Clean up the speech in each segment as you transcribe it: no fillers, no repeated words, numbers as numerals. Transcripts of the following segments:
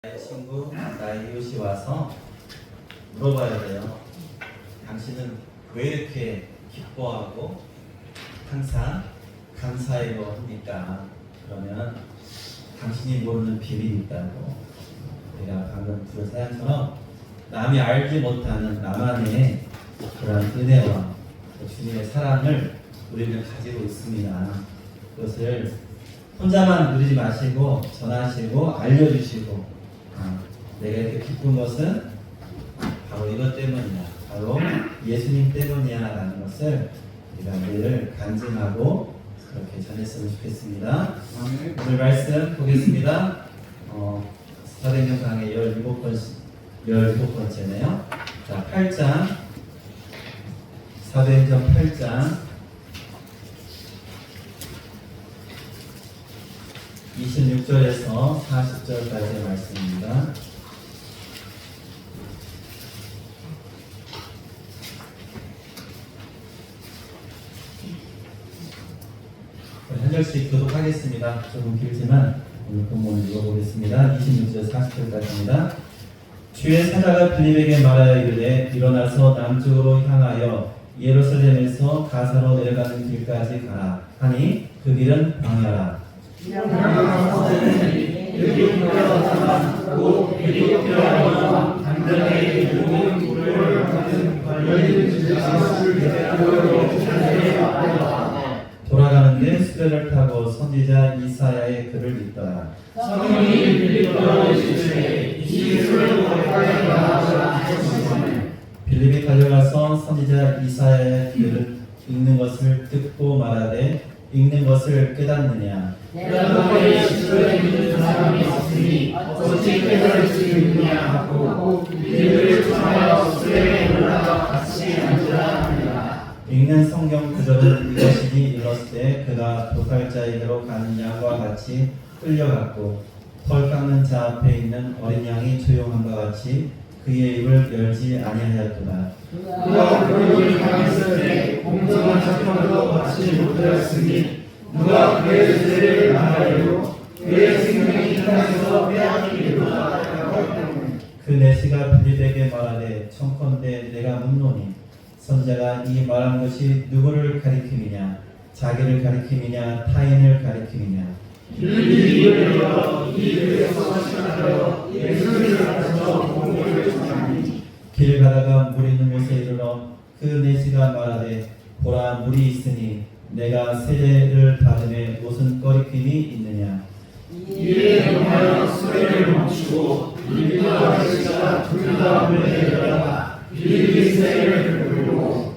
나의 친구, 나의 이웃이 와서 물어봐야 돼요. 당신은 왜 이렇게 기뻐하고 항상 감사해요 합니까? 그러면 당신이 모르는 비밀이 있다고. 내가 방금 들은 사연처럼 남이 알지 못하는 나만의 그런 은혜와 주님의 사랑을 우리는 가지고 있습니다. 그것을 혼자만 누리지 마시고 전하시고 알려주시고, 내가 이렇게 기쁜 것은 바로 이것 때문이야, 바로 예수님 때문이야 라는 것을 우리가 늘 간증하고 그렇게 전했으면 좋겠습니다. 오늘 말씀 보겠습니다. 사도행전 강의 17번째네요. 자, 8장, 사도행전 8장 26절에서 40절까지의 말씀입니다. 한 절씩 교독하겠습니다. 조금 길지만 오늘 본문을 읽어보겠습니다. 26절 40절까지입니다. 주의 사자가 빌립에게 말하여 이르되 일어나서 남쪽으로 향하여 예루살렘에서 가사로 내려가는 길까지 가라 하니 그 길은 광야라. 돌아가는데 수레를 타고 선지자 이사야의 글을 읽더라. 빌립이 달려가서 선지자 이사야의 글을 읽는 것을 듣고 말하되 읽는 것을 깨닫느냐? 내가 너의 시절에 믿는 사람이 없으니 어찌 깨달을 수 있느냐 하고 빌립을 통하여 수레에 올라가 같이 앉으라 하니라. 읽는 성경 구절은 이것이니 일렀을 때 그가 도살자에게로 가는 양과 같이 끌려갔고 털 깎는 자 앞에 있는 어린 양이 조용함과 같이 그의 입을 열지 아니하였도다. 그가 그를 향했을 때 공정한 재판도 받지 못하였으니 누가 그의 죄를 말하여 그의 생명이 땅에서 빼앗기리로다. 그 내시가 빌립에게 말하되 청컨대 내가 묻노니 선자가 이 말한 것이 누구를 가리킴이냐? 자기를 가리킴이냐? 타인을 가리킴이냐? 빌립이 입을 열어 이 글에서 시작하여 예수를 가르쳐 공부를 전하니 길 가다가 물 있는 곳에 이르러 그 내시가 말하되 보라 물이 있으니 내가 세례를 받음에 무슨 꺼리낌이 있느냐? 이에 명하여 수레를 멈추고 빌립과 내시가 둘 다 물에 들어가 빌립이 세례를 부르고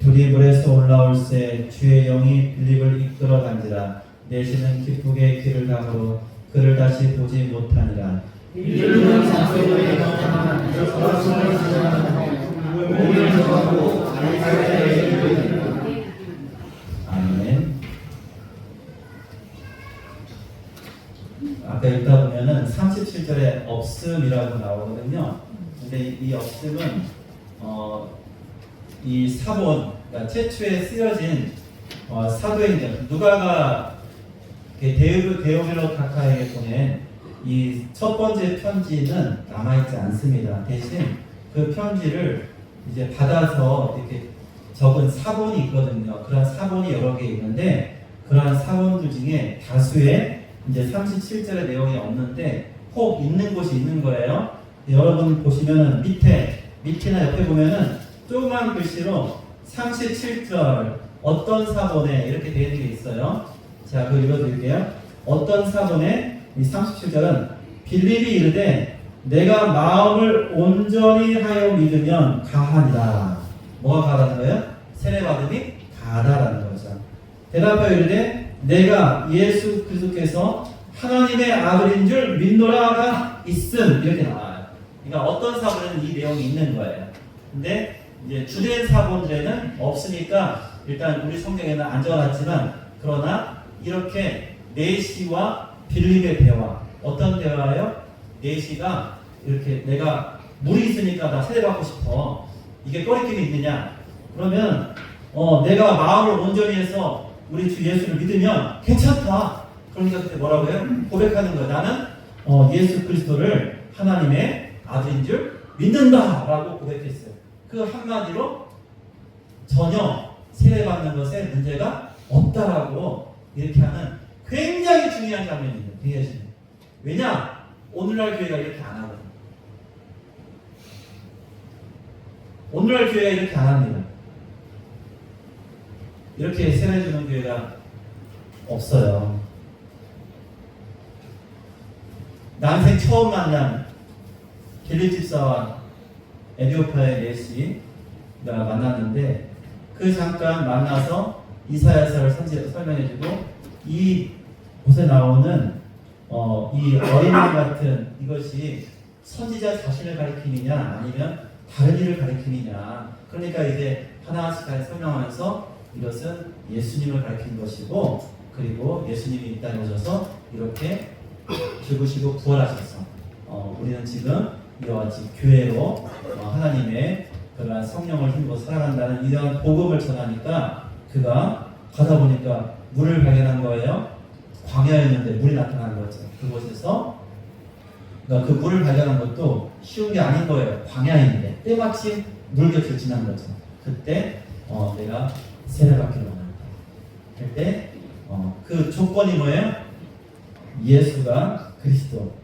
둘이 물에서 올라올새 주의 영이 빌립을 이끌어 간지라. 내시는 기쁘게 길을 가므로 그를 다시 보지 못하니라. 빌립은 장소에 가서만 저승을 지나가며 몸을 정하고 아이사야에게 이르니라. 아멘. 아까 읽다 보면은 37절에 없음이라고 나오거든요. 근데 이 없음은 이 사본, 그러니까 최초에 쓰여진 사도행전, 누가가 데오빌로 다카에게 보낸 이 첫 번째 편지는 남아있지 않습니다. 대신 그 편지를 이제 받아서 이렇게 적은 사본이 있거든요. 그런 사본이 여러 개 있는데 그러한 사본들 중에 다수의 이제 37절의 내용이 없는데 꼭 있는 곳이 있는 거예요. 여러분 보시면은 밑이나 옆에 보면은 조그만 글씨로 37절 어떤 사본에 이렇게 되어 있는 게 있어요. 자, 그거 읽어드릴게요. 어떤 사본에 이 37절은 빌립이 이르되 내가 마음을 온전히 하여 믿으면 가하니라. 뭐가 가하다는 거예요? 세례받음이 가하다라는 거죠. 대답하여 이르되 내가 예수 그리스도께서 하나님의 아들인 줄 믿노라가 있음. 이렇게 나와요. 그러니까 어떤 사본에는 이 내용이 있는 거예요. 근데 이제 주된 사본들에는 없으니까 일단 우리 성경에는 안 적어놨지만, 그러나 이렇게 내시와 빌립의 대화, 어떤 대화예요? 내시가 이렇게 내가 물이 있으니까 나 세례받고 싶어. 이게 꺼리낌이 있느냐? 그러면 내가 마음을 온전히 해서 우리 주 예수를 믿으면 괜찮다. 그러니까 그때 뭐라고 해요? 고백하는 거예요. 나는 예수 그리스도를 하나님의 아들인 줄 믿는다라고 고백했어요. 그 한마디로 전혀 세례받는 것에 문제가 없다라고 이렇게 하는 굉장히 중요한 장면입니다. 굉장히 중요해요. 왜냐? 오늘날 교회가 이렇게 안 하거든요. 오늘날 교회가 이렇게 안 합니다. 이렇게 세례 주는 교회가 없어요. 난생 처음 만난 빌립 집사와 에디오파의 예수가 만났는데 그 잠깐 만나서 이사야서를 설명해주고 이 곳에 나오는 이 어린이 같은 이것이 선지자 자신을 가리키느냐 아니면 다른 일을 가리키느냐. 그러니까 이제 하나씩 다 설명하면서 이것은 예수님을 가리키는 것이고 그리고 예수님이 이 땅에 오셔서 이렇게 죽으시고 부활하셔서 우리는 지금 이와 같이 교회로 하나님의 그러한 성령을 힘입어 살아간다는 이러한 복음을 전하니까 그가 가다 보니까 물을 발견한 거예요. 광야였는데 물이 나타난 거죠. 그곳에서 그 물을 발견한 것도 쉬운 게 아닌 거예요. 광야인데 때마침 물곁을 지난 거죠. 그때 내가 세례받기를 원한다. 그때 그 조건이 뭐예요? 예수가 그리스도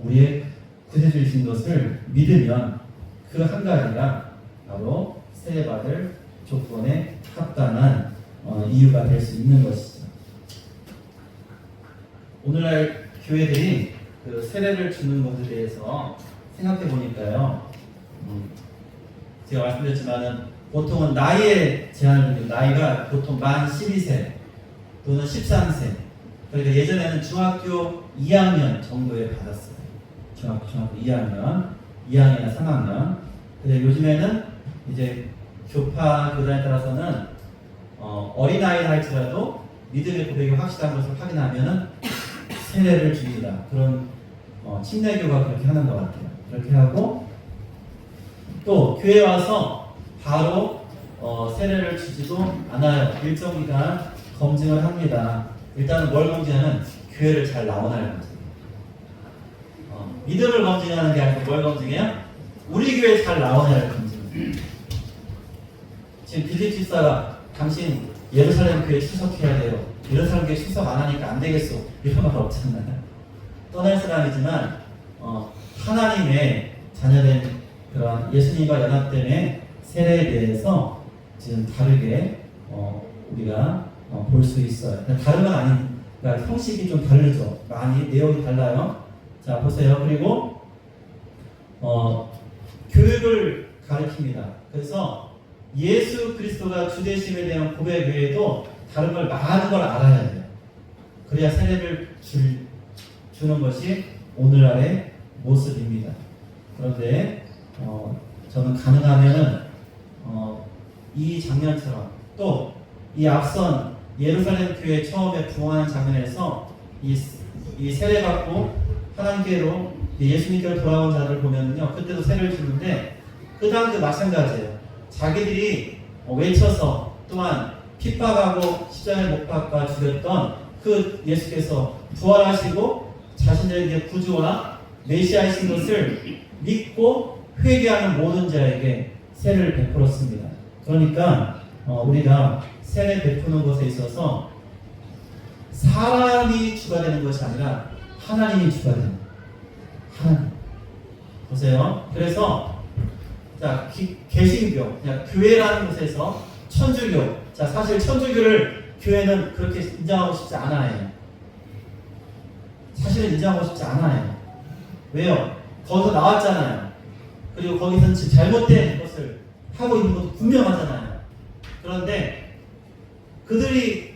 우리의 구세주이신 것을 믿으면 그 한 가지가 바로 세례받을 조건에 합당한 이유가 될 수 있는 것이죠. 오늘날 교회들이 그 세례를 주는 것에 대해서 생각해 보니까요. 제가 말씀드렸지만은 보통은 나이에 제한을 두고 나이가 보통 만 12세 또는 13세. 그러니까 예전에는 중학교 2학년 정도에 받았어요. 중학교 2학년, 3학년. 근데 요즘에는 이제 교파 교단에 따라서는 어린아이를 할지라도 믿음의 고백이 확실한 것을 확인하면은 세례를 줍니다. 그런 침례교가 그렇게 하는 것 같아요. 그렇게 하고 또 교회 와서 바로 세례를 주지도 않아요. 일정 기간 검증을 합니다. 일단은 뭘 검증하는? 교회를 잘 나오나를 검증해요. 믿음을 검증하는 게 아니고 뭘 검증해요? 우리 교회 잘 나오나를 검증해요. 지금 빌립 집사가 당신 예루살렘 교회 출석해야 돼요. 예루살렘 교회 출석 안 하니까 안 되겠어. 이런 말 없잖아요. 떠날 사람이지만 하나님의 자녀된 그런 예수님과 연합됨의 세례에 대해서 지금 다르게 우리가 볼 수 있어요. 다른 건 아닌, 그러니까 형식이 좀 다르죠. 많이 내용이 달라요. 자 보세요. 그리고 교육을 가르칩니다. 그래서 예수 그리스도가 주되심에 대한 고백 외에도 다른 걸 많은 걸 알아야 돼요. 그래야 세례를 주는 것이 오늘날의 모습입니다. 그런데 저는 가능하면은 이 장면처럼 또 이 앞선 예루살렘 교회 처음에 부흥하는 장면에서 이 세례받고 하나님께로 예수님께로 돌아온 자를 보면요, 그때도 세례를 주는데 그 다음도 마찬가지예요. 자기들이 외쳐서 또한 핍박하고 십자가에 못 박아 죽였던 그 예수께서 부활하시고 자신들에게 구주와 메시아이신 것을 믿고 회개하는 모든 자에게 세례를 베풀었습니다. 그러니까 우리가 세례 베푸는 것에 있어서 사람이 주가 되는 것이 아니라 하나님이 주가 되는 거예요. 하나님. 보세요. 그래서 자 개신교, 그냥 교회라는 곳에서 천주교. 자 사실 천주교를 교회는 그렇게 인정하고 싶지 않아요. 사실은 인정하고 싶지 않아요. 왜요? 거기서 나왔잖아요. 그리고 거기서는 잘못된 것을 하고 있는 것도 분명하잖아요. 그런데 그들이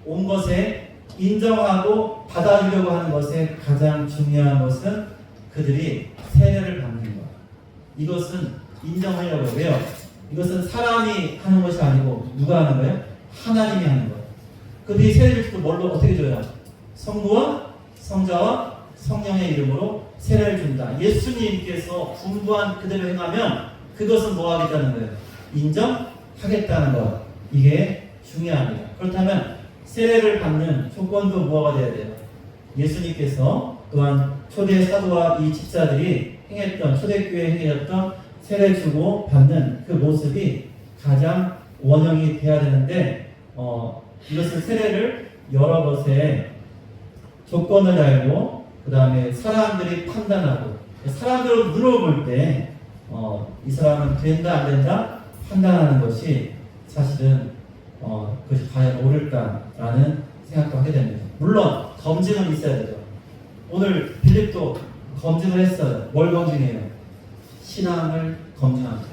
온 것에 인정하고 받아주려고 하는 것에 가장 중요한 것은 그들이 세례를 받는 것. 이것은 인정하려고 해요. 왜요? 이것은 사람이 하는 것이 아니고 누가 하는 거예요? 하나님이 하는 거예요. 그들이 세례를 주고 뭘로 어떻게 줘요? 성부와 성자와 성령의 이름으로 세례를 준다. 예수님께서 분부한 그대로 행하면 그것은 뭐 하겠다는 거예요? 인정하겠다는 것. 이게 중요합니다. 그렇다면 세례를 받는 조건도 뭐가 돼야 돼요? 예수님께서 또한 초대 사도와 이 집사들이 행했던 초대교회에 행했던 세례 주고 받는 그 모습이 가장 원형이 돼야 되는데 이것을 세례를 여러 것에 조건을 달고 그 다음에 사람들이 판단하고 사람들을 물어볼 때 이 사람은 된다 안 된다 판단하는 것이 사실은 그것이 과연 옳을까라는 생각도 하게 됩니다. 물론 검증은 있어야 되죠. 오늘 빌립도 검증을 했어요. 뭘 검증해요? 신앙을 검증합니다.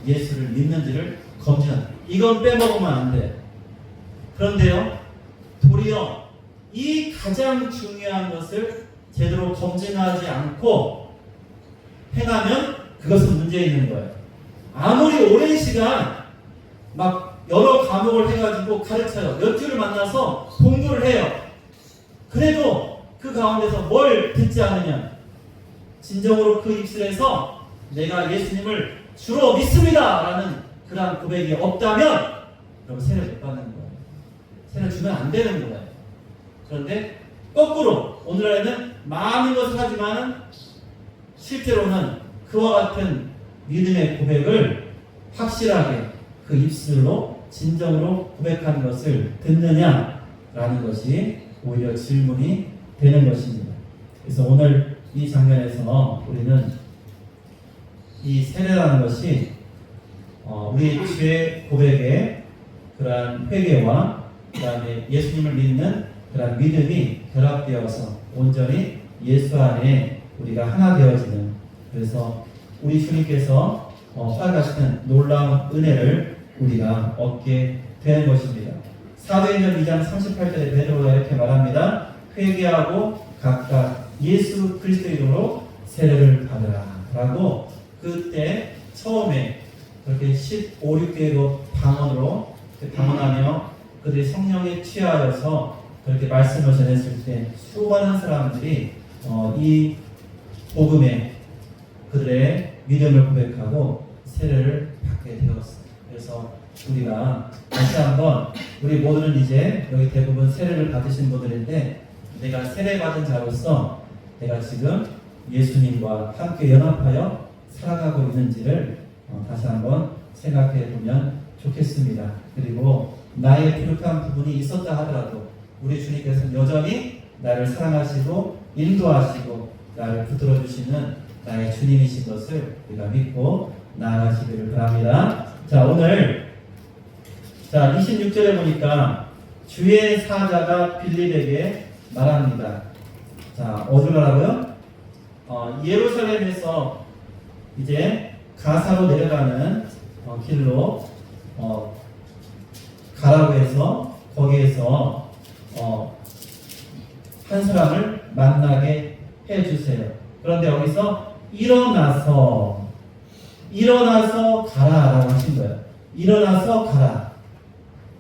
예수를 믿는지를 검증합니다. 이건 빼먹으면 안 돼. 그런데요, 도리어 이 가장 중요한 것을 제대로 검증하지 않고 행하면 그것은 문제 있는 거예요. 아무리 오랜 시간 막 여러 과목을 해가지고 가르쳐요. 몇 주를 만나서 공부를 해요. 그래도 그 가운데서 뭘 듣지 않으면 진정으로 그 입술에서 내가 예수님을 주로 믿습니다 라는 그러한 고백이 없다면 여러분 세례 못 받는 거예요. 세례 주면 안 되는 거예요. 그런데 거꾸로 오늘날에는 많은 것을 하지만은 실제로는 그와 같은 믿음의 고백을 확실하게 그 입술로 진정으로 고백하는 것을 듣느냐라는 것이 오히려 질문이 되는 것입니다. 그래서 오늘 이 장면에서 우리는 이 세례라는 것이 우리 죄 고백의 그러한 회개와 그 다음에 예수님을 믿는 그러한 믿음이 결합되어서 온전히 예수 안에 우리가 하나 되어지는, 그래서 우리 주님께서 허락하시는 놀라운 은혜를 우리가 얻게 되는 것입니다. 사도행전 2장 38절에 베드로가 이렇게 말합니다. 회개하고 각각 예수 그리스도 이름으로 세례를 받으라 라고 그때 처음에 그렇게 15, 16개로 방언으로 방언하며 그들이 성령에 취하여서 그렇게 말씀을 전했을 때 수많은 사람들이 이 복음에 그들의 믿음을 고백하고 세례를 받게 되었어요. 그래서 우리가 다시 한번 우리 모두는 이제 여기 대부분 세례를 받으신 분들인데 내가 세례 받은 자로서 내가 지금 예수님과 함께 연합하여 살아가고 있는지를 다시 한번 생각해 보면 좋겠습니다. 그리고 나의 부족한 부분이 있었다 하더라도 우리 주님께서는 여전히 나를 사랑하시고 인도하시고 나를 붙들어 주시는 나의 주님이신 것을 우리가 믿고 나아가시기를 바랍니다. 자, 오늘 26절에 보니까 주의 사자가 빌립에게 말합니다. 자, 어디로 가라고요? 예루살렘에서 이제 가사로 내려가는 길로 가라고 해서 거기에서 한 사람을 만나게 해주세요. 그런데 여기서 일어나서 가라라고 하신 거예요. 일어나서 가라.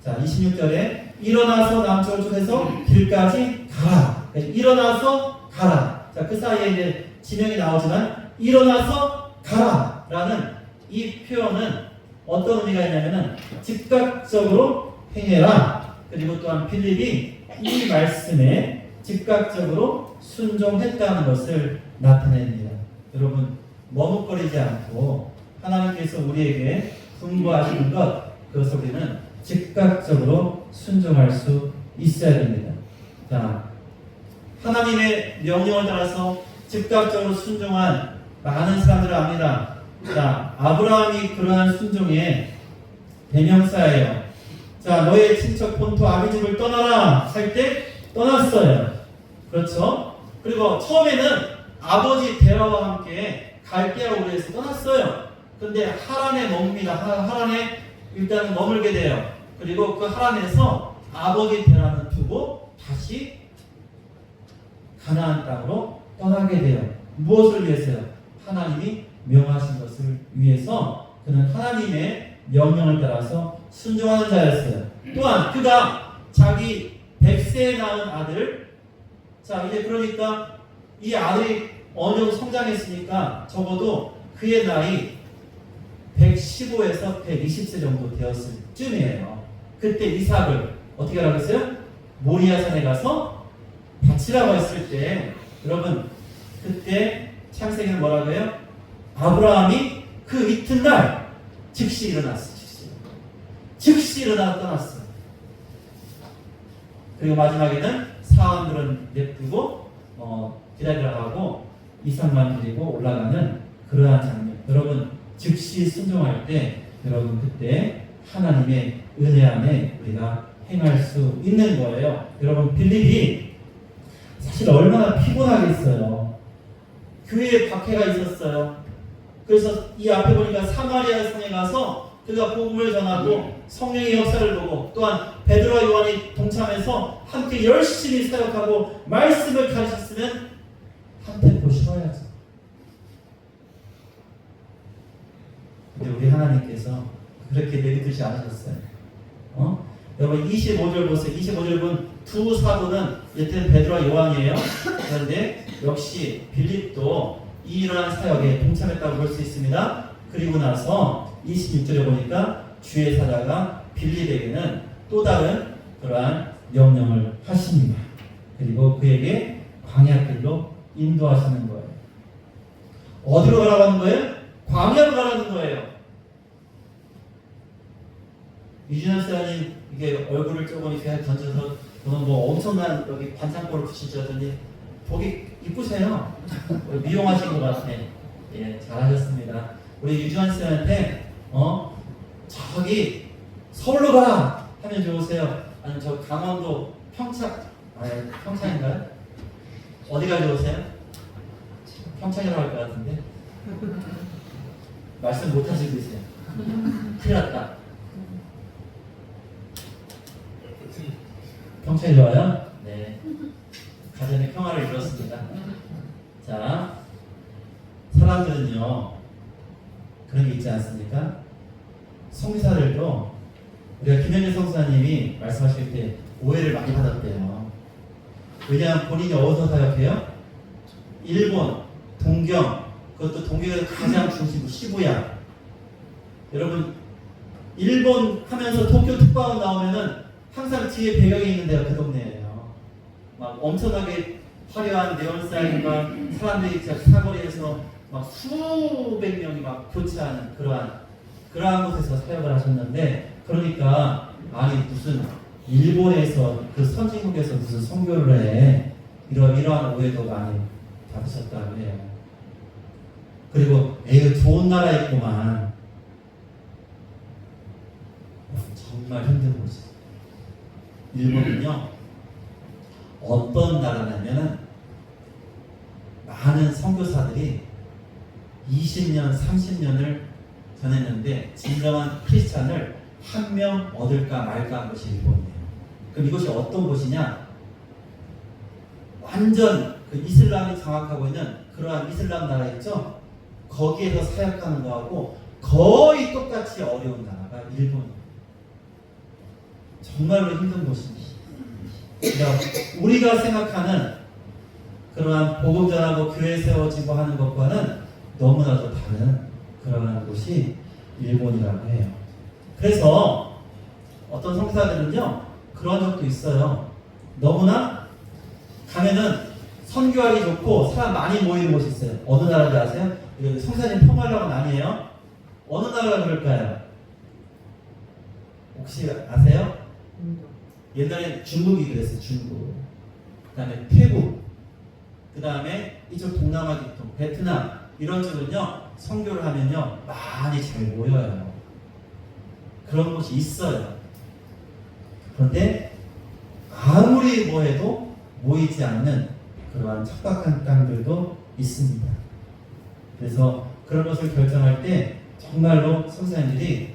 자, 26절에 일어나서 남쪽을 쪽에서 길까지 가라. 일어나서 가라. 자, 그 사이에 이제 지명이 나오지만 일어나서 가라라는 이 표현은 어떤 의미가 있냐면은 즉각적으로 행해라. 그리고 또한 빌립이 이 말씀에 즉각적으로 순종했다는 것을 나타냅니다. 여러분 머뭇거리지 않고 하나님께서 우리에게 분부하시는 것, 그것을 우리는 즉각적으로 순종할 수 있어야 됩니다. 자, 하나님의 명령을 따라서 즉각적으로 순종한 많은 사람들을 압니다. 자, 아브라함이 그러한 순종의 대명사예요. 자, 너의 친척 본토 아비집을 떠나라 할 때 떠났어요. 그렇죠? 그리고 처음에는 아버지 데라와 함께 갈대아로 해서 떠났어요. 근데 하란에 머뭅니다. 하란에 일단 머물게 돼요. 그리고 그 하란에서 아버지 데라는 두고 다시 가나안 땅으로 떠나게 돼요. 무엇을 위해서요? 하나님이 명하신 것을 위해서 그는 하나님의 명령을 따라서 순종하는 자였어요. 또한 그가 자기 100세에 낳은 아들, 자 이제 그러니까 이 아들이 어느 정도 성장했으니까 적어도 그의 나이 115에서 120세 정도 되었을 쯤이에요. 그때 이삭을 어떻게 하라고 했어요? 모리아산에 가서 바치라고 했을 때 여러분 그때 창세기는 뭐라고 해요? 아브라함이 그 이튿날 즉시 일어났어. 즉시 일어나 떠났어. 그리고 마지막에는 사람들은 냅두고 기다리라고 하고 이삭만 데리고 올라가는 그러한 장면. 여러분 즉시 순종할 때 여러분 그때 하나님의 은혜 안에 우리가 행할 수 있는 거예요. 여러분 빌립이 사실 얼마나 피곤하겠어요. 교회에 박해가 있었어요. 그래서 이 앞에 보니까 사마리아 성에 가서 그가 복음을 전하고 성령의 역사를 보고 또한 베드로와 요한이 동참해서 함께 열심히 사역하고 말씀을 가르쳤으면 한 템포 쉬어야죠. 근데 우리 하나님께서 그렇게 내리듯이 않으셨어요. 여러분 25절 보세요. 25절 본 두 사도는 이때는 베드로와 요한이에요. 그런데 역시 빌립도 이 일어난 사역에 동참했다고 볼 수 있습니다. 그리고 나서 26절에 보니까 주의 사자가 빌립에게는 또 다른 그러한 명령을 하십니다. 그리고 그에게 광야길로 인도하시는 거예요. 어디로 가라고 하는 거예요? 광야로 가라는 거예요. 유진현 사장님 이게 얼굴을 조금 이렇게 던져서 저는 뭐 엄청난 여기 반창고를 붙이셨더니 보기 이쁘세요. 미용하신 것 같아. 예, 잘하셨습니다. 우리 유지환 씨한테 저기 서울로 가 하면 좋으세요? 아니면 저 강원도 평창인가요? 어디가 좋으세요? 평창이라고 할 것 같은데 말씀 못 하시고 계세요. 큰일 났다. 평창이 좋아요? 네. 가정의 평화를 이뤘습니다. 자, 사람들은요 그런 게 있지 않습니까? 성사들도 우리가 김현재 성사님이 말씀하실 때 오해를 많이 받았대요. 왜냐하면 본인이 어디서 사역해요? 일본, 동경, 그것도 동경에서 가장 중심부 시부야. 여러분 일본 하면서 도쿄 특파원 나오면은 항상 뒤에 배경이 있는 데가 그 동네예요. 막 엄청나게 화려한 네온사인과 사람들이 사거리에서 막 수백 명이 막 교체하는 그러한 곳에서 사역을 하셨는데, 그러니까 아니 무슨 일본에서 그 선진국에서 무슨 선교를 해, 이러한 오해도 많이 받으셨다고 해요. 그리고 에이 좋은 나라에 있구만. 정말 힘든 곳이에요. 일본은요 어떤 나라냐면은 많은 선교사들이 20년, 30년을 전했는데 진정한 크리스찬을 한 명 얻을까 말까 한 것이 일본이에요. 그럼 이것이 어떤 곳이냐? 완전 그 이슬람이 장악하고 있는 그러한 이슬람 나라 있죠? 거기에서 사역하는 거하고 거의 똑같이 어려운 나라가 일본이에요. 정말로 힘든 곳입니다. 그러니까 우리가 생각하는 그러한 복음 전하고 교회 세워지고 하는 것과는 너무나도 다른 그러한 곳이 일본이라고 해요. 그래서 어떤 성사들은요 그런 적도 있어요. 너무나 가면은 선교하기 좋고 사람 많이 모이는 곳이 있어요. 어느 나라인지 아세요? 성사님 평화라고는 아니에요. 어느 나라가 그럴까요? 혹시 아세요? 옛날에 중국이 그랬어요. 중국. 그 다음에 태국. 그 다음에 이쪽 동남아 계통, 베트남 이런 쪽은요 선교를 하면요 많이 잘 모여요. 그런 곳이 있어요. 그런데 아무리 뭐해도 모이지 않는 그러한 척박한 땅들도 있습니다. 그래서 그런 것을 결정할 때 정말로 선생님들이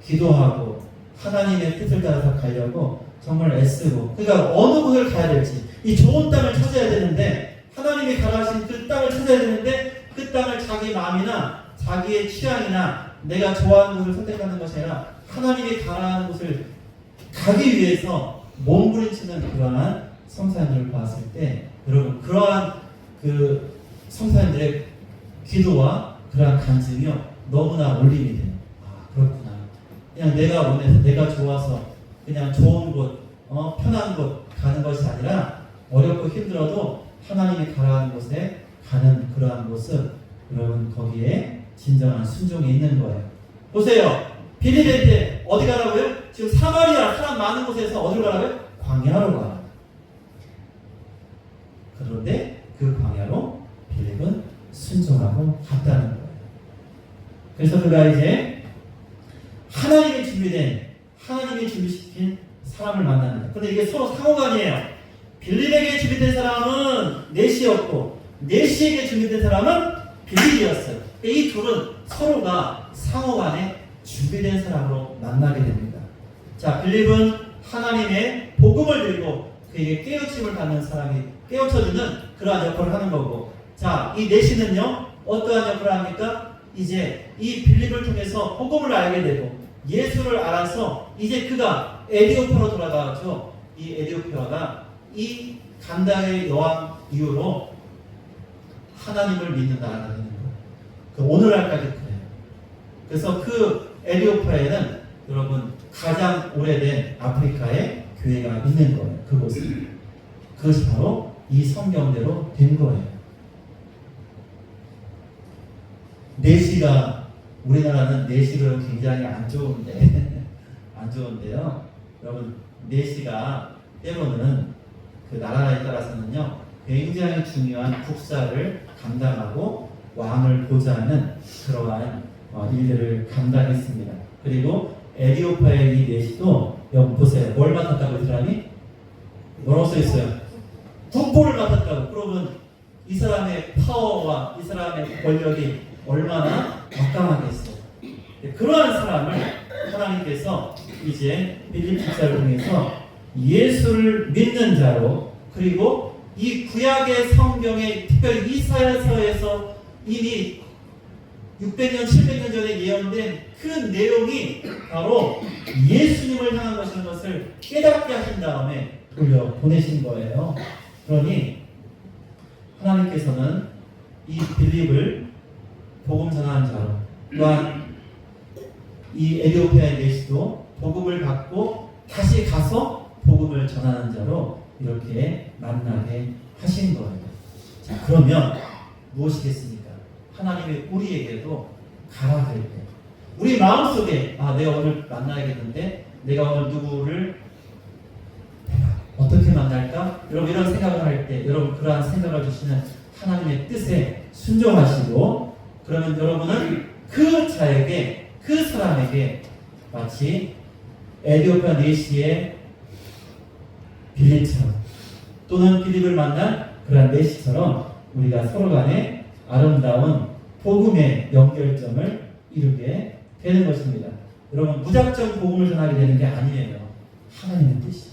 기도하고 하나님의 뜻을 따라서 가려고 정말 애쓰고, 그러니까 어느 곳을 가야 될지, 이 좋은 땅을 찾아야 되는데 하나님이 가라하신 그 땅을 찾아야 되는데 그 땅을 자기 마음이나 자기의 취향이나 내가 좋아하는 곳을 선택하는 것이 아니라 하나님이 가라하는 곳을 가기 위해서 몸부림치는 그러한 성사님들을 봤을 때, 여러분 그러한 그 성사님들의 기도와 그러한 간증이요 너무나 울림이 돼요. 아 그렇구나. 그냥 내가 원해서 내가 좋아서 그냥 좋은 곳, 편한 곳 가는 것이 아니라 어렵고 힘들어도 하나님이 가라는 곳에 가는 그러한 모습, 여러분 거기에 진정한 순종이 있는 거예요. 보세요. 빌립한테 어디 가라고요? 지금 사마리아 사람 많은 곳에서 어디로 가라고요? 광야로 가라. 그런데 그 광야로 빌립은 순종하고 갔다는 거예요. 그래서 그가 이제 하나님이 준비시킨 사람을 만납니다. 그런데 이게 서로 상호간이에요. 빌립에게 준비된 사람은 네시였고 네시에게 준비된 사람은 빌립이었어요. 이 둘은 서로가 상호간에 준비된 사람으로 만나게 됩니다. 자, 빌립은 하나님의 복음을 들고 그에게 깨우침을 받는 사람이 깨우쳐주는 그러한 역할을 하는 거고, 자, 이 네시는요 어떠한 역할을 합니까? 이제 이 빌립을 통해서 복음을 알게 되고 예수를 알아서 이제 그가 에디오파로 돌아가죠. 이 에디오파가 이 간다의 여왕 이후로 하나님을 믿는다는 거예요. 그 오늘날까지 그래요. 그래서 그 에디오파에는 여러분 가장 오래된 아프리카의 교회가 있는 거예요. 그곳은. 그것이 바로 이 성경대로 된 거예요. 내시가, 우리나라는 내시가 굉장히 안 좋은데요. 여러분, 내시가 때로는 그 나라에 따라서는요, 굉장히 중요한 국사를 감당하고 왕을 보좌하는 그러한 일들을 감당했습니다. 그리고 에디오파의 이 내시도 여러분 보세요. 뭘 맡았다고 이 사람이? 뭐라고 써있어요? 국보를 맡았다고. 그러면 이 사람의 파워와 이 사람의 권력이 얼마나 막강하겠어요. 그러한 사람을 하나님께서 이제 빌립 집사를 통해서 예수를 믿는 자로, 그리고 이 구약의 성경에 특별히 이사야서에서 이미 600년, 700년 전에 예언된 그 내용이 바로 예수님을 향한 것인 것을 깨닫게 하신 다음에 돌려 보내신 거예요. 그러니 하나님께서는 이 빌립을 복음 전하는 자로, 또한 이 에디오피아의 내시도 복음을 받고 다시 가서 복음을 전하는 자로 이렇게 만나게 하신 거예요. 자, 그러면 무엇이겠습니까? 하나님이 우리에게도 가라 그럴 때, 우리 마음속에 내가 오늘 만나야겠는데 내가 오늘 누구를 내가 어떻게 만날까? 여러분 이런 생각을 할 때 여러분 그러한 생각을 주시는 하나님의 뜻에 순종하시고, 그러면 여러분은 그 자에게, 그 사람에게 마치 에디오피아 내시의 빌립처럼, 또는 빌립을 만난 그러한 내시처럼 우리가 서로 간에 아름다운 복음의 연결점을 이루게 되는 것입니다. 여러분 무작정 복음을 전하게 되는 게 아니에요. 하나님의 뜻이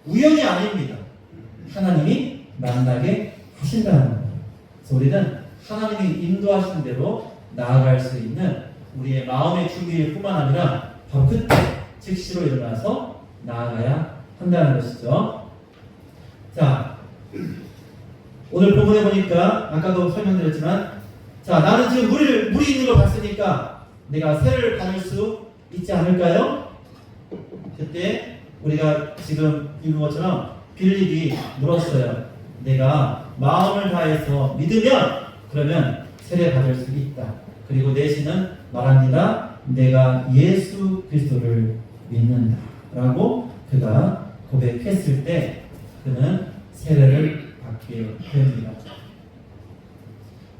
우연이 아닙니다. 하나님이 만나게 하신다는 거예요. 그래서 우리는 하나님이 인도하신 대로 나아갈 수 있는 우리의 마음의 준비일 뿐만 아니라 바로 그때 즉시로 일어나서 나아가야 한다는 것이죠. 자, 오늘 본문에 보니까 아까도 설명드렸지만, 자, 나는 지금 물이 있는 걸 봤으니까 내가 새를 받을 수 있지 않을까요? 그때 우리가 지금 읽은 것처럼 빌립이 물었어요. 내가 마음을 다해서 믿으면 그러면 세례 받을 수 있다. 그리고 내시는 말합니다. 내가 예수 그리스도를 믿는다 라고 그가 고백했을 때 그는 세례를 받게 됩니다.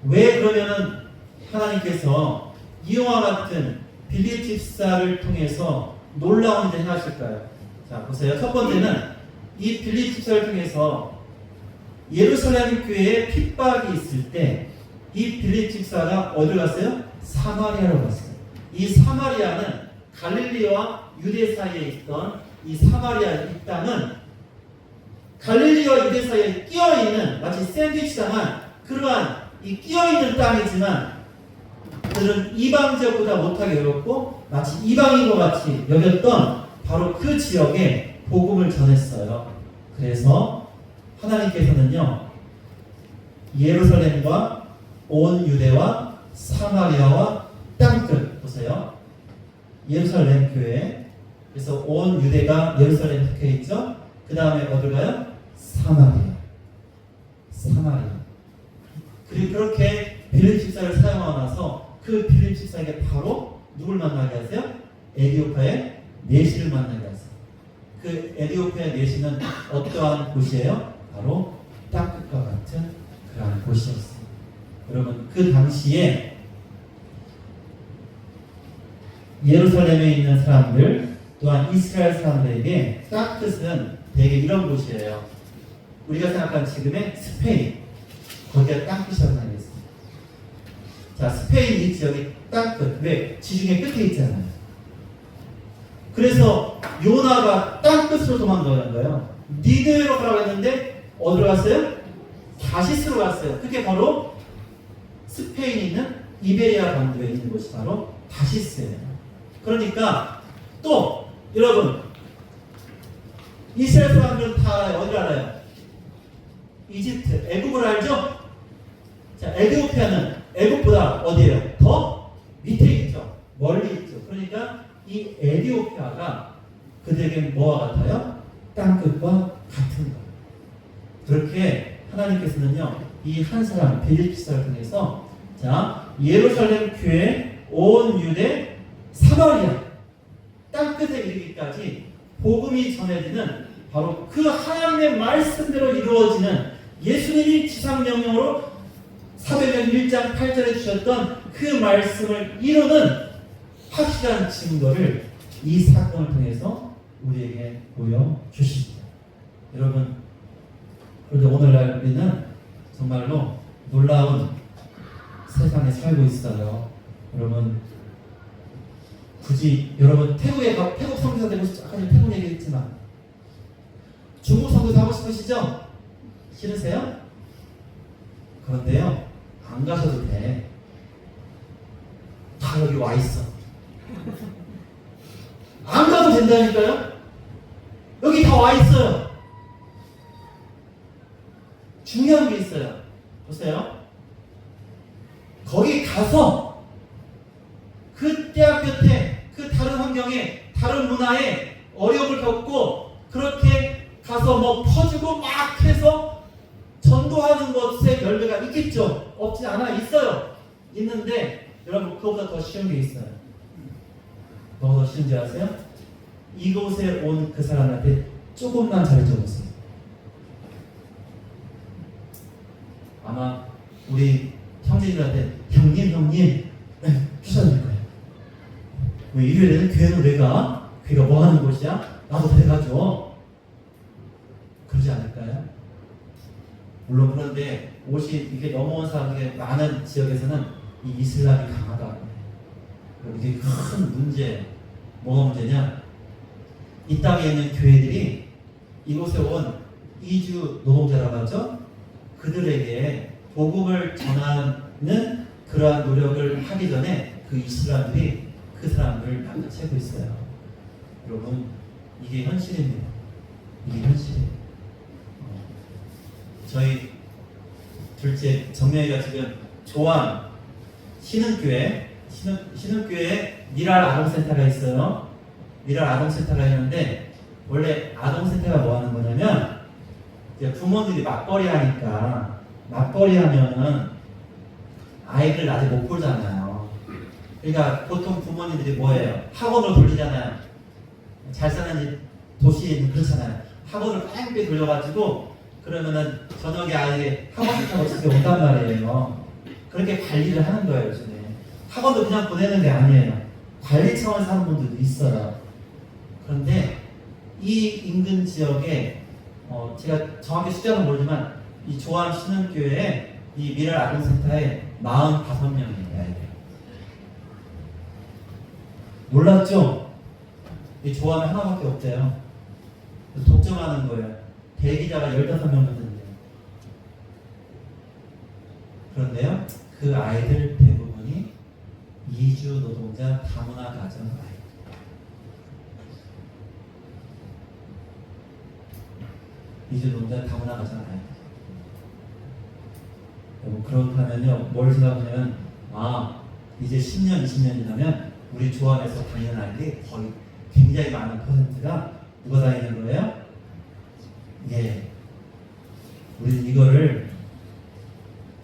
왜 그러면은 하나님께서 이와 같은 빌립 집사를 통해서 놀라운 일을 행하실까요? 자, 보세요. 첫 번째는 이 빌립 집사를 통해서 예루살렘 교회에 핍박이 있을 때 이 빌립 집사가 어디로 갔어요? 사마리아로 갔어요. 이 사마리아는 갈릴리와 유대 사이에 있던 이 사마리아 이 땅은 갈릴리와 유대 사이에 끼어있는, 마치 샌드위치당한 그러한 이 끼어있는 땅이지만 그들은 이방지역보다 못하게 여겼고 마치 이방인과 같이 여겼던 바로 그 지역에 복음을 전했어요. 그래서 하나님께서는요, 예루살렘과 온 유대와 사마리아와 땅끝, 보세요. 예루살렘 교회, 그래서 온 유대가 예루살렘 속해 있죠. 그 다음에 어딜 가요? 사마리아. 그리고 그렇게 빌립 집사를 사용하고 나서 그 빌립 집사에게 바로 누굴 만나게 하세요? 에디오피아의 내시를 만나게 하세요. 그 에디오피아의 내시는 어떠한 곳이에요? 바로 땅끝과 같은 그러한 곳이었어요. 여러분, 그 당시에 예루살렘에 있는 사람들 또한 이스라엘 사람들에게 땅끝은 대개 이런 곳이에요. 우리가 생각하는 지금의 스페인, 거기가 땅끝이라고 생각했습니다. 자, 스페인 이 지역이 땅끝, 왜? 지중해 끝에 있잖아요. 그래서 요나가 땅끝으로 도망가는 거예요. 니느웨로 가라고 했는데 어디로 갔어요? 다시스로 갔어요. 그게 바로 스페인에 있는 이베리아 반도에 있는 곳이 바로 다시스예요. 그러니까 또 여러분, 이스라엘 사람들은 다 알아요. 어디를 알아요? 이집트, 애굽을 알죠? 자, 에디오피아는 애굽보다 어디예요? 더 밑에 있죠. 멀리 있죠. 그러니까 이 에디오피아가 그들에게 뭐와 같아요? 땅끝과 같은 것. 그렇게 하나님께서는요, 이 한 사람 빌립 집사를 통해서 자, 예루살렘 교회 온 유대 사마리아 땅끝에 이르기까지 복음이 전해지는 바로 그 하나님의 말씀대로 이루어지는 예수님이 지상명령으로 사도행전 1장 8절에 주셨던 그 말씀을 이루는 확실한 증거를 이 사건을 통해서 우리에게 보여주십니다. 여러분, 그런데 오늘날 우리는 정말로 놀라운 세상에 살고 있어요. 여러분, 굳이 여러분 태국 선교사 되고 싶죠? 아까 태국 얘기했지만 중국 선교사 하고 싶으시죠? 싫으세요? 그런데요, 안 가셔도 돼. 다 여기 와 있어. 안 가도 된다니까요? 여기 다 와 있어요. 중요한 게 있어요. 보세요. 거기 가서 그 대학 곁에 그 다른 환경에 다른 문화에 어려움을 겪고 그렇게 가서 뭐 퍼주고 막 해서 전도하는 것에 열매가 있겠죠? 없지 않아. 있어요. 있는데 여러분, 그거보다 더 쉬운 게 있어요. 뭐가 더 쉬운지 아세요? 이곳에 온 그 사람한테 조금만 잘해줘보세요. 아마 우리 형제들한테 형님 주셔야 거예요. 왜 일요일에는 교회는 왜 가? 교회가 뭐 하는 곳이야? 나도 데려가줘. 그러지 않을까요? 물론 그런데 옷이 이게 넘어온 사람들이 많은 지역에서는 이 이슬람이 강하다고 해요. 이게 큰 문제. 뭐가 문제냐? 이 땅에 있는 교회들이 이곳에 온 이주 노동자라고 하죠? 그들에게 복음을 전하는 그러한 노력을 하기 전에 그 이슬람들이 그 사람들을 낚아채고 있어요. 여러분, 이게 현실입니다. 이게 현실이에요. 저희 둘째 정명이가 지금 조항 신흥교회에 미랄 아동센터가 있어요. 미랄 아동센터가 있는데 원래 아동센터가 뭐 하는 거냐면 이제 부모들이 맞벌이 하니까 맞벌이 하면은 아이들 낮에 못 보잖아요. 그러니까 보통 부모님들이 뭐예요? 학원으로 돌리잖아요. 잘 사는 도시에는 그렇잖아요. 학원을 뺑뺑 돌려가지고 그러면은 저녁에 아이 학원 타고 집에 온단 말이에요. 그렇게 관리를 하는 거예요, 요즘에. 학원도 그냥 보내는 게 아니에요. 관리 차원에서 하는 분들도 있어요. 그런데 이 인근 지역에 제가 정확히 숫자는 모르지만 이 조항 신흥교회에 이 미랄 아동센터에 45명이에요, 아이들. 놀랐죠? 이 조항이 하나밖에 없대요. 독점하는 거예요. 대기자가 15명 정도 된대요. 그런데요, 그 아이들 대부분이 이주 노동자 다문화 가정 아이. 이주 노동자 다문화 가정 아이. 그렇다면요, 뭘 생각하냐면, 이제 10년, 20년 지나면 우리 조항에서 다니는 아이들이 거의 굉장히 많은 퍼센트가 누가 다니는 거예요? 예, 우리는 이거를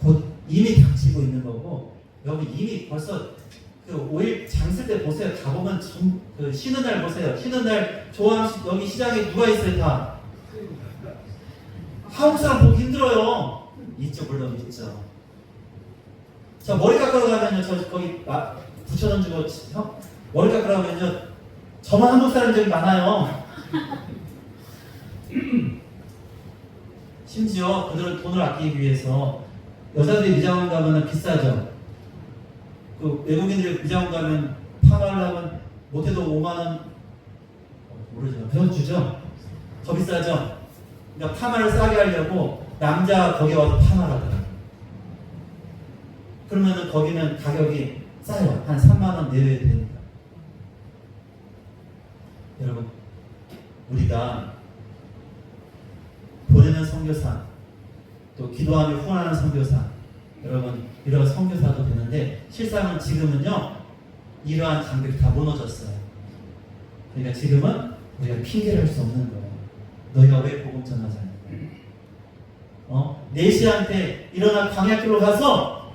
곧 이미 닥치고 있는 거고, 여기 이미 벌써 그 5일 장쓸 때 보세요. 가보면 그 쉬는 날 보세요. 쉬는 날 여기 시장에 누가 있어요? 다 한국 사람 보기 힘들어요. 있죠, 물론 있죠. 자, 머리 깎으러 가면요, 저 거기 붙여던 주고 머리 깎으러 가면요, 저만 한국 사람들이 많아요. 심지어 그들은 돈을 아끼기 위해서 여자들이 미장원 가면 비싸죠. 그 외국인들이 미장원 가면 파마하려면 못해도 5만 원 모르죠. 그냥 주죠. 더 비싸죠. 그러니까 파마를 싸게 하려고 남자 거기 와서 파마를 하더라고요. 그러면은 거기는 가격이 싸요. 한 3만 원 내외 됩니다. 여러분, 우리가 보내는 선교사, 또 기도하며 후원하는 선교사, 여러분 이런 선교사도 되는데 실상은 지금은요 이러한 장벽이 다 무너졌어요. 그러니까 지금은 우리가 핑계를 할 수 없는 거예요. 너희가 왜 복음 전하지 않냐? 내시한테 일어나 광야길로 가서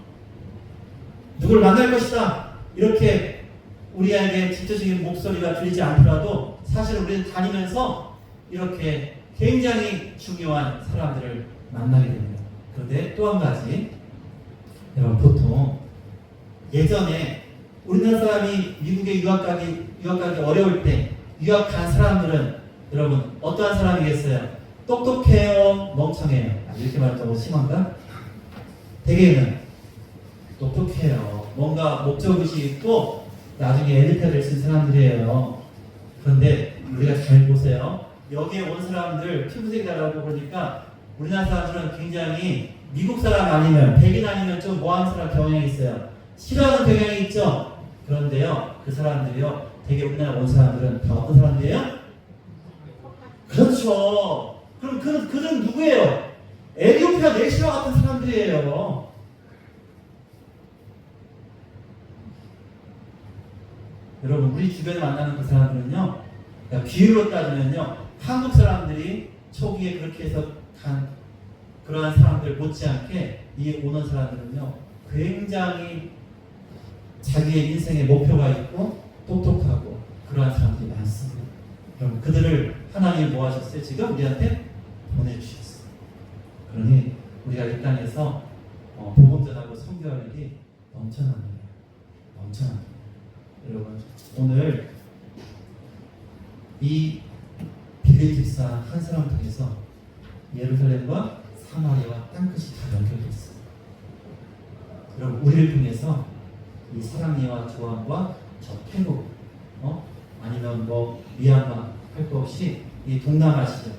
누굴 만날 것이다. 이렇게 우리에게 직접적인 목소리가 들리지 않더라도 사실 우리는 다니면서 이렇게 굉장히 중요한 사람들을 만나게 됩니다. 그런데 또 한 가지, 여러분 보통 예전에 우리나라 사람이 미국에 유학 가기 어려울 때 유학 간 사람들은 여러분 어떠한 사람이겠어요? 똑똑해요? 멍청해요? 이렇게 말하자고 심한가? 대개는 똑똑해요. 뭔가 목적의식이 있고 나중에 엘리트가 될 수 있는 사람들이에요. 그런데 우리가 잘 보세요. 여기에 온 사람들 피부색이라고 그러니까 우리나라 사람들은 굉장히 미국 사람 아니면 백인 아니면 좀 뭐하는 사람 경향이 있어요. 싫어하는 경향이 있죠. 그런데요, 그 사람들이요, 되게 우리나라 온 사람들은 다 어떤 사람들이에요? 그렇죠. 그럼 그들은 누구예요? 에티오피아 내시와 같은 사람들이에요. 여러분, 우리 주변에 만나는 그 사람들은요, 그러니까 비율로 따지면요, 한국 사람들이 초기에 그렇게 해서 간 그러한 사람들 못지않게 이 오는 사람들은요, 굉장히 자기의 인생에 목표가 있고 똑똑하고 그러한 사람들이 많습니다. 그럼 그들을 하나님이 뭐 하셨어요? 지금 우리한테 보내주셨어요. 그러니 우리가 이 땅에서 복음 전하고 선교할 일이 넘쳐납니다. 넘쳐납니다. 여러분, 오늘 이 빌립 집사 한 사람 통해서 예루살렘과 사마리아와 땅끝이 다 연결되어 있어요. 여러분, 우리를 통해서 이 사랑니와 조항과 저 태국, 아니면 뭐 미얀마 할 거 없이 이 동남아시아,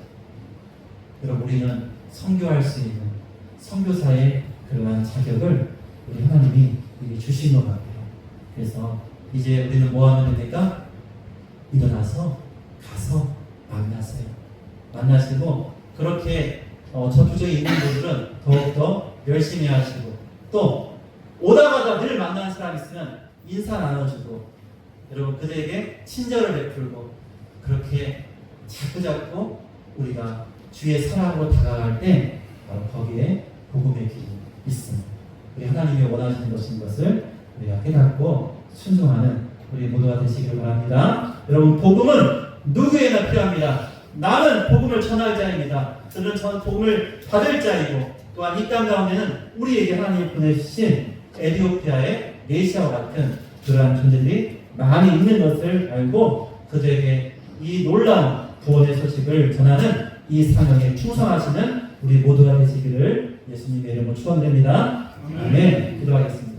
여러분 우리는 선교할 수 있는 선교사의 그러한 자격을 우리 하나님이 주신 것 같아요. 그래서 이제 우리는 뭐 하면 됩니까? 일어나서 가서 만나세요. 만나시고 그렇게 전투적에 있는 분들은 더욱더 열심히 하시고 또 오다가다 늘 만나는 사람 있으면 인사 나눠주고 여러분 그들에게 친절을 베풀고 그렇게 자꾸자꾸 우리가 주의 사랑으로 다가갈 때 바로 거기에 복음의 길이 있습니다. 우리 하나님이 원하시는 것을 우리가 깨닫고 순종하는 우리 모두가 되시기를 바랍니다. 여러분, 복음은 누구에나 필요합니다. 나는 복음을 전할 자입니다. 저는 복음을 받을 자이고 또한 이 땅 가운데는 우리에게 하나님이 보내주신 에티오피아의 메시아와 같은 그러한 존재들이 많이 있는 것을 알고 그들에게 이 놀라운 구원의 소식을 전하는 이 사명에 충성하시는 우리 모두가 되시기를 예수님의 이름으로 축원드립니다. 아멘. 기도하겠습니다.